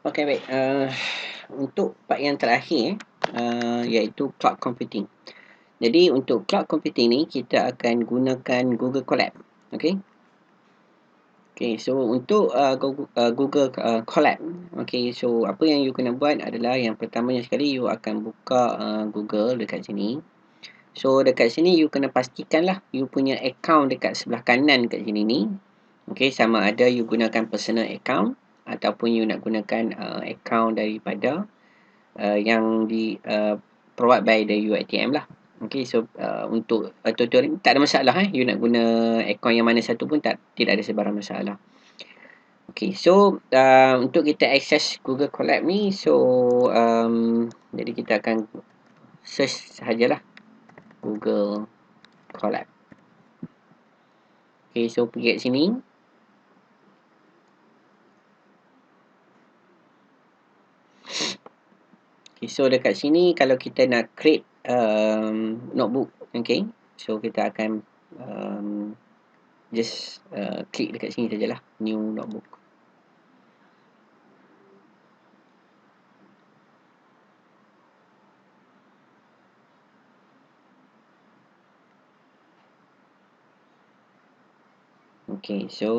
Okey, baik. Untuk part yang terakhir, iaitu cloud computing. Jadi untuk cloud computing ni kita akan gunakan Google Colab. Okey. Okey, so untuk Google Colab, okey, so apa yang you kena buat adalah yang pertamanya sekali you akan buka Google dekat sini. So dekat sini you kena pastikanlah you punya account dekat sebelah kanan kat sini ni. Okey, sama ada you gunakan personal account ataupun you nak gunakan account daripada yang provide by the UiTM lah. Okey, so untuk tutorial tak ada masalah you nak guna account yang mana satu pun tidak ada sebarang masalah. Okey, so untuk kita access Google Colab ni, so jadi kita akan search sahajalah Google Colab. Okey, so pergi kat sini. Okay, so dekat sini kalau kita nak create notebook, okay, so kita akan just klik dekat sini sajalah, new notebook. Okay, so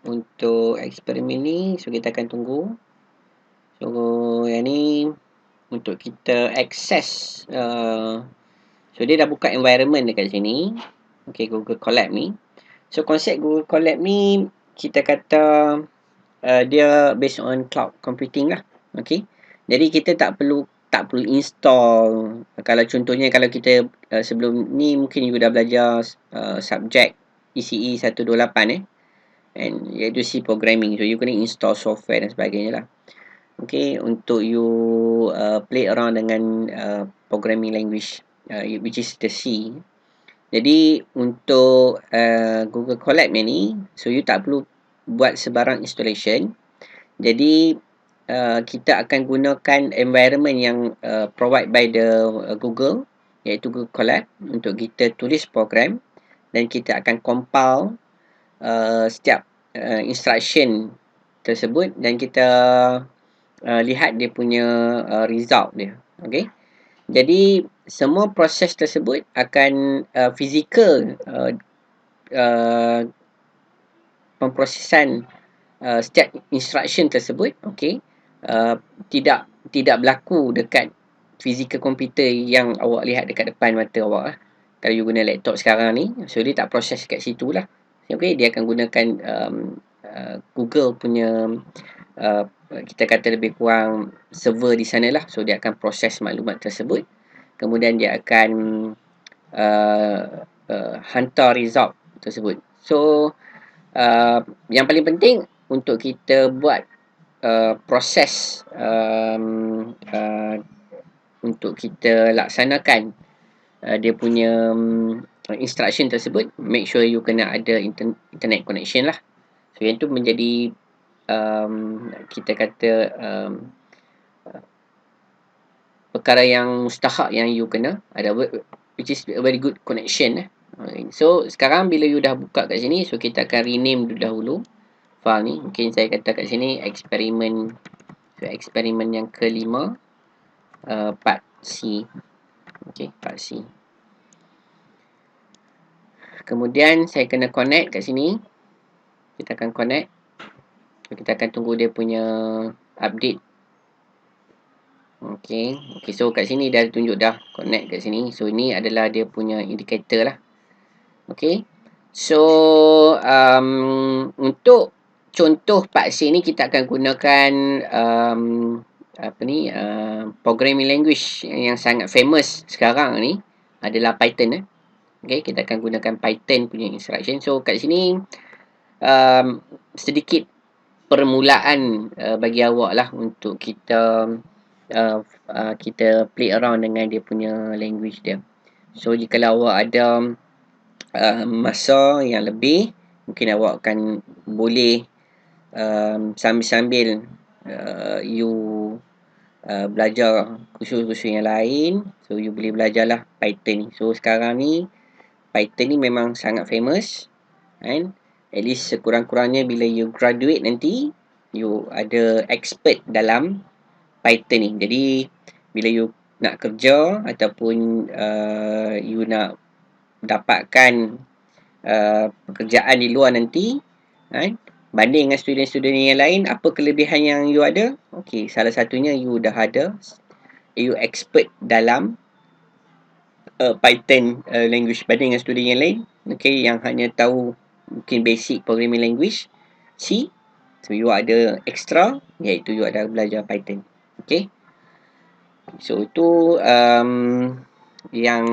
untuk eksperimen ni, so kita akan tunggu. So yang ni untuk kita access, so dia dah buka environment dekat sini. Okay, Google Colab ni. So konsep Google Colab ni kita kata dia based on cloud computing lah. Okay, jadi kita tak perlu install. Kalau contohnya kalau kita sebelum ni mungkin you dah belajar subjek ECE 128 and iaitu C programming, so you kena install software dan sebagainya lah. Okay, untuk you play around dengan programming language which is the C. Jadi untuk Google Colab ni, so you tak perlu buat sebarang installation. Jadi kita akan gunakan environment yang provide by the Google, iaitu Google Colab, untuk kita tulis program dan kita akan compile setiap instruction tersebut dan kita lihat dia punya result dia. Okay. Jadi semua proses tersebut akan fizikal pemprosesan setiap instruction tersebut, okay, tidak berlaku dekat fizikal komputer yang awak lihat dekat depan mata awak lah. Kalau you guna laptop sekarang ni, so dia tak proses kat situ lah. Okay, dia akan gunakan Google punya kita kata lebih kurang server di sana lah. So dia akan proses maklumat tersebut, kemudian dia akan hantar result tersebut. So yang paling penting untuk kita buat proses untuk kita laksanakan dia punya instruction tersebut, make sure you kena ada internet connection lah. So yang tu menjadi kita kata perkara yang mustahak yang you kena ada, which is a very good connection. So sekarang bila you dah buka kat sini, so kita akan rename dahulu file ni. Mungkin saya kata kat sini eksperimen, so eksperimen yang kelima, part C. Okay, part C. Kemudian saya kena connect kat sini. Kita akan connect. So, kita akan tunggu dia punya update. Okay, so kat sini dah tunjuk dah connect kat sini. So ini adalah dia punya indicator lah. Okay, so untuk contoh part C ni kita akan gunakan programming language yang sangat famous sekarang ni adalah Python. Okay, kita akan gunakan Python punya instruction. So kat sini sedikit permulaan bagi awak lah untuk kita kita play around dengan dia punya language dia. So jika awak ada masa yang lebih, mungkin awak akan boleh sambil-sambil you belajar kursus-kursus yang lain. So you boleh belajarlah Python ni. So sekarang ni Python ni memang sangat famous, kan? At least sekurang-kurangnya bila you graduate nanti, you ada expert dalam Python ni. Jadi bila you nak kerja ataupun you nak dapatkan pekerjaan di luar nanti, banding dengan student-student yang lain, apa kelebihan yang you ada? Okey, salah satunya you dah ada, you expert dalam Python language banding dengan student yang lain, okey, yang hanya tahu mungkin basic programming language C. So you ada extra, iaitu you ada belajar Python. Okey. So itu yang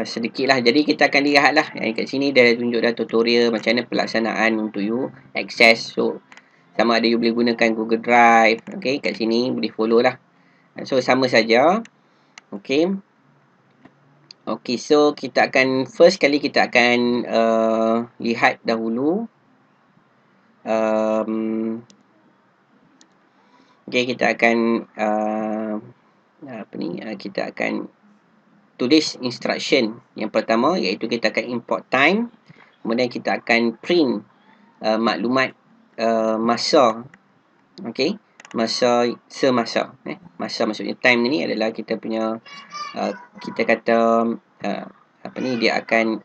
sedikit lah. Jadi kita akan lihat lah yang kat sini dia tunjuk dah tutorial macam mana pelaksanaan untuk you access. So sama ada you boleh gunakan Google Drive. Okay, kat sini boleh follow lah. So sama saja. Okay. Okay, so kita akan first kali kita akan lihat dahulu. Okay, kita akan kita akan tulis instruction yang pertama, iaitu kita akan import time, kemudian kita akan print maklumat masa. Okey, masa semasa. Masa maksudnya time ni adalah kita punya kita kata dia akan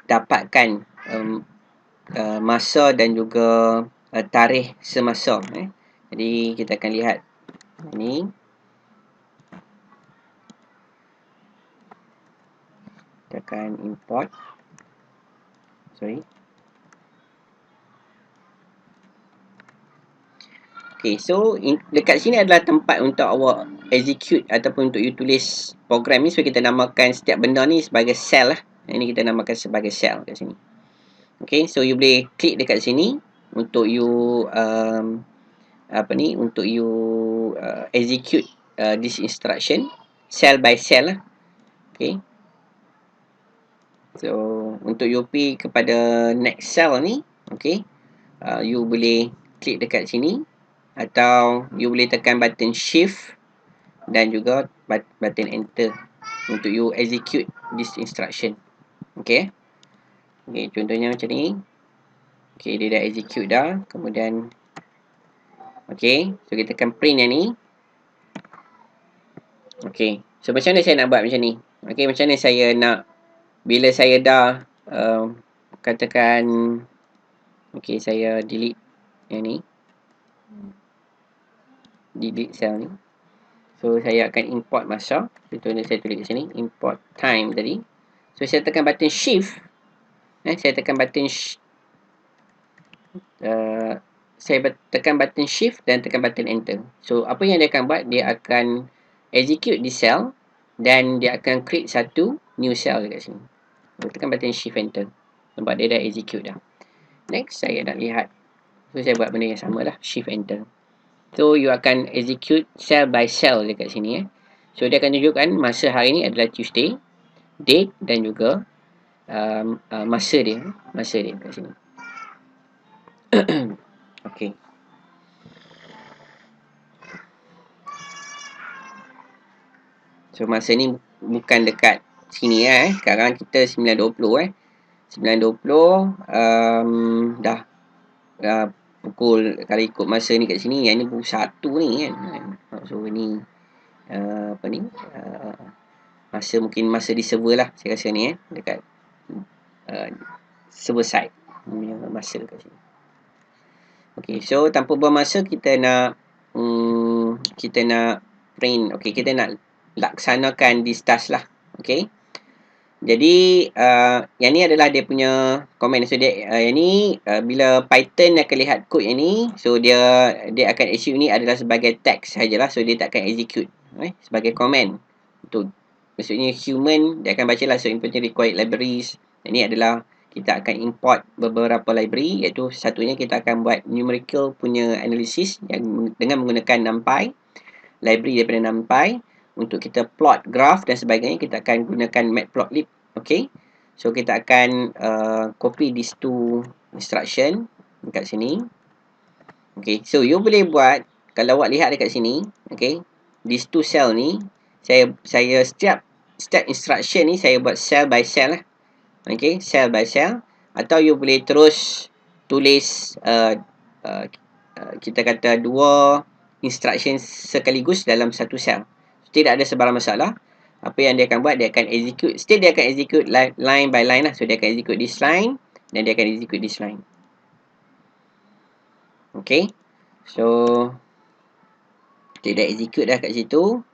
dapatkan masa dan juga tarikh semasa. Jadi kita akan lihat ni. Kita akan import. Okay, so dekat sini adalah tempat untuk awak execute ataupun untuk you tulis program ni. So kita namakan setiap benda ni sebagai cell lah. Ini kita namakan sebagai cell kat sini. Okay, so you boleh klik dekat sini untuk you untuk you execute this instruction cell by cell lah. Okay. So untuk you pergi kepada next cell ni, okay, you boleh klik dekat sini atau you boleh tekan button shift dan juga button enter untuk you execute this instruction. Okay. Okay, contohnya macam ni. Okay, dia dah execute dah. Kemudian okay, so kita tekan print yang ni. Okay, so macam mana saya nak buat macam ni? Okay, macam mana saya nak, bila saya dah katakan, okay, saya delete yang ni, delete cell ni. So saya akan import masa. Contohnya saya tulis di sini import time tadi. So saya tekan button shift. Saya tekan button tekan button shift dan tekan button enter. So apa yang dia akan buat, dia akan execute di cell dan dia akan create satu new cell dekat sini. So, tekan button shift enter. Nampak dia dah execute dah. Next saya nak lihat. So saya buat benda yang sama lah, shift enter. So you akan execute cell by cell dekat sini. So dia akan tunjukkan masa hari ni adalah Tuesday, date dan juga masa dia kat sini. Okay. So masa ni bukan dekat sini sekarang kita 9.20 9.20 dah pukul, kalau ikut masa ni kat sini, yang ni pukul 1 ni kan. So ni mungkin masa di server lah saya rasa ni dekat server side punya masa kat sini. Okay, so tanpa buang masa kita nak print. Okay, kita nak laksanakan this task lah. Okay, jadi yang ni adalah dia punya komen. So dia yang ni bila Python akan lihat kod yang ni, so dia akan execute ni adalah sebagai text sajalah. So dia tak akan execute sebagai komen. Untuk maksudnya human, dia akan baca lah. So important required libraries. Ini adalah kita akan import beberapa library, iaitu satunya kita akan buat numerical punya analysis yang dengan menggunakan NumPy, library daripada NumPy. Untuk kita plot graph dan sebagainya, kita akan gunakan Matplotlib. Okay, so kita akan copy these two instruction dekat sini. Okay, so you boleh buat, kalau awak lihat dekat sini, okay, these two cell ni, saya setiap instruction ni saya buat cell by cell lah. Okay, cell by cell. Atau you boleh terus tulis kita kata 2 instruction sekaligus dalam satu sel. Tidak ada sebarang masalah. Apa yang dia akan buat, dia akan execute. Still dia akan execute line by line lah. So dia akan execute this line dan dia akan execute this line. Okay. So kita dah execute dah kat situ.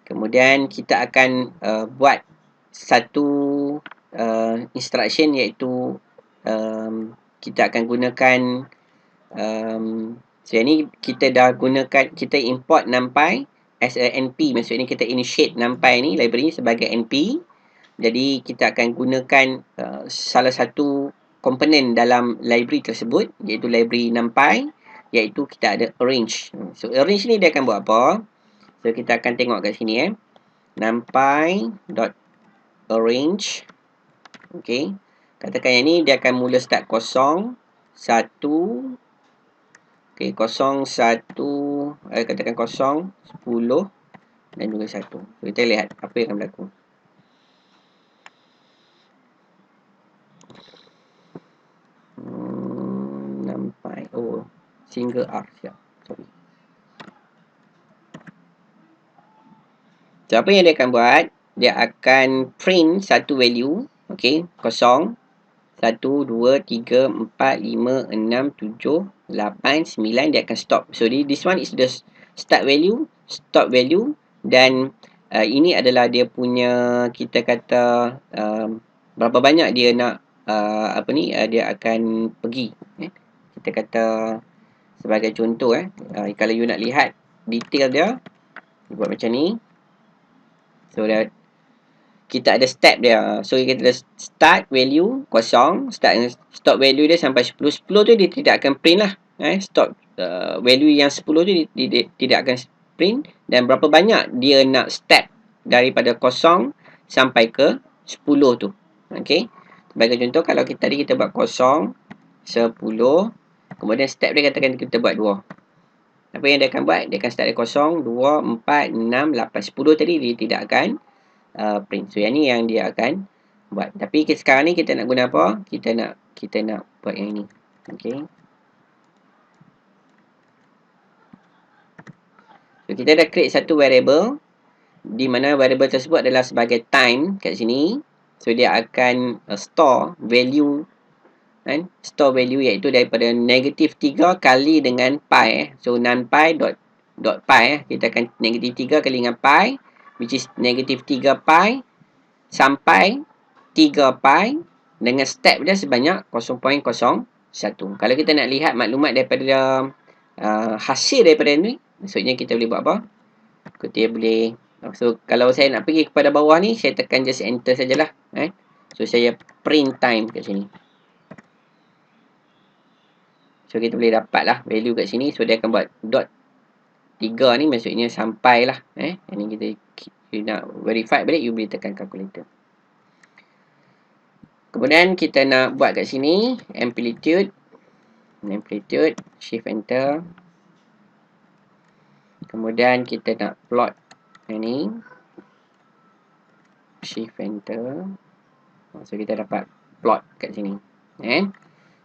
Kemudian kita akan buat satu instruction, iaitu kita akan gunakan so ni kita dah gunakan, kita import numpy as a np. Maksudnya kita initiate numpy ni, library ni sebagai np. Jadi kita akan gunakan salah satu komponen dalam library tersebut, iaitu library numpy, iaitu kita ada arrange. So arrange ni dia akan buat apa? So kita akan tengok kat sini numpy.arrange. Okay. Katakan yang ni dia akan mula start 0, 1. Okay, 0, 1. Katakan 0, 10 dan juga 1. So kita lihat apa yang akan berlaku. Numpy. Oh, single R. Siap. Sorry. So, apa yang dia akan buat? Dia akan print satu value. Okay. 0, 1, 2, 3, 4, 5, 6, 7, 8, 9. Dia akan stop. So, this one is the start value, stop value. Dan ini adalah dia punya, kita kata, berapa banyak dia nak, dia akan pergi. Kita kata, sebagai contoh, kalau you nak lihat detail dia, buat macam ni. So, kita ada step dia. So, kita ada start value 0, stop value dia sampai 10. 10 tu dia tidak akan print lah. Stop value yang 10 tu dia tidak akan print. Dan berapa banyak dia nak step daripada 0 sampai ke 10 tu. Okay. Sebagai contoh, kalau tadi kita buat 0, 10, kemudian step dia katakan kita buat 2. Apa yang dia akan buat? Dia akan start dari 0, 2, 4, 6, 8, 10 tadi dia tidak akan print. So yang ni yang dia akan buat. Tapi sekarang ni kita nak guna apa? Kita nak buat yang ini. Okay. So kita dah create satu variable, di mana variable tersebut adalah sebagai time kat sini. So dia akan store value, store value iaitu daripada -3 kali dengan pi. So numpy.pi, kita akan -3 kali dengan pi, which is -3 pi sampai 3 pi dengan step dia sebanyak 0.01. Kalau kita nak lihat maklumat daripada hasil daripada ni, maksudnya kita boleh buat apa? Kita boleh, so kalau saya nak pergi kepada bawah ni, saya tekan just enter sajalah. So saya print time kat sini. So kita boleh dapat lah value kat sini. So dia akan buat dot 3 ni, maksudnya sampai lah. Ini kita nak verify balik, you boleh tekan calculator. Kemudian kita nak buat kat sini amplitude, shift enter. Kemudian kita nak plot ini, shift enter. So kita dapat plot kat sini.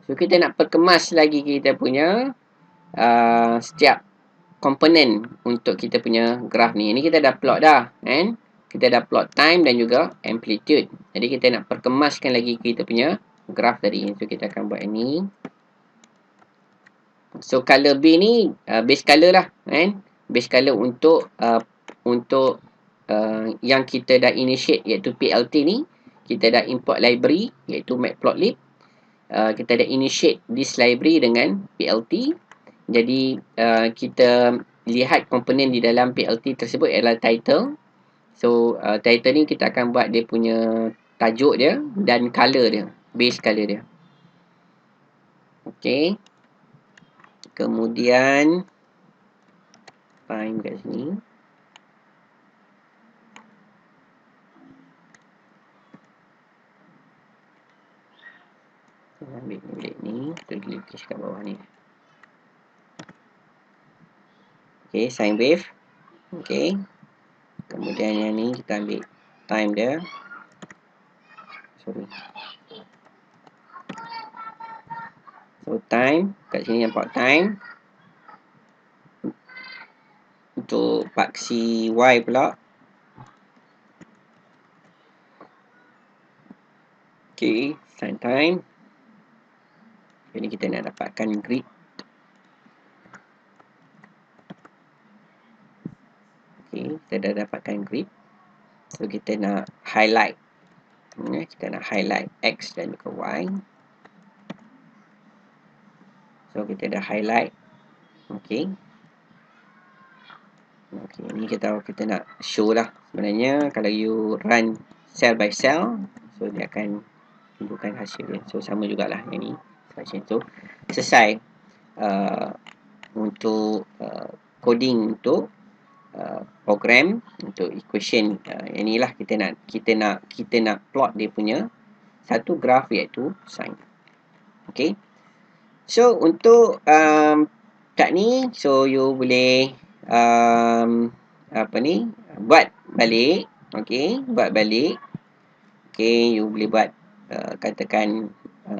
So kita nak perkemas lagi kita punya setiap komponen untuk kita punya graf ni. Ini kita dah plot dah, kita dah plot time dan juga amplitude. Jadi kita nak perkemaskan lagi kita punya graf tadi. So kita akan buat ini. So color B ni base color lah, base color untuk yang kita dah initiate, iaitu PLT ni. Kita dah import library, iaitu matplotlib. Kita dah initiate this library dengan PLT. Jadi kita lihat komponen di dalam PLT tersebut adalah title. So title ni kita akan buat dia punya tajuk dia dan color dia, base color dia. Okay. Kemudian time kat sini. Saya ambil bilik ni, kita lukis kat bawah ni. Okay, sine wave. Okay. Kemudian yang ni kita ambil time dia. Sorry. So time, kat sini nampak time. Untuk paksi Y pula. Okay, sign time. Jadi kita nak dapatkan grid. Okay, kita dah dapatkan grid. So kita nak highlight. Kita nak highlight X dan juga Y. So kita dah highlight. Okay. Okay, ni kita nak show lah. Sebenarnya kalau you run cell by cell, so dia akan tunjukkan hasil dia. So sama jugalah yang ni. Macam tu. Selesai untuk coding untuk program untuk equation. Yang ni lah kita nak plot dia punya satu graf iaitu sine. Okay. So untuk kat ni, so you boleh buat balik. Okay, buat balik. Okay, you boleh buat katakan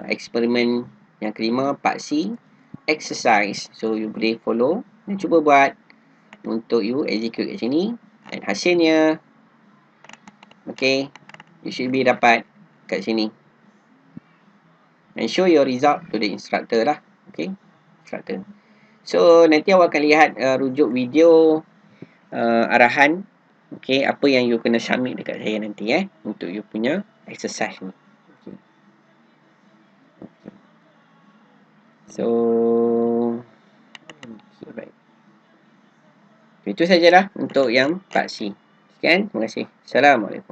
eksperimen yang kelima, part C, exercise. So you boleh follow dan cuba buat untuk you execute kat sini, dan hasilnya okay, you should be dapat kat sini, and show your result to the instructor lah. Okay, instructor. So nanti awak akan lihat rujuk video arahan, okay, apa yang you kena submit dekat saya nanti untuk you punya exercise ni. Okay. So okay, baik. Itu sajalah untuk yang part C. Sekian, terima kasih. Assalamualaikum.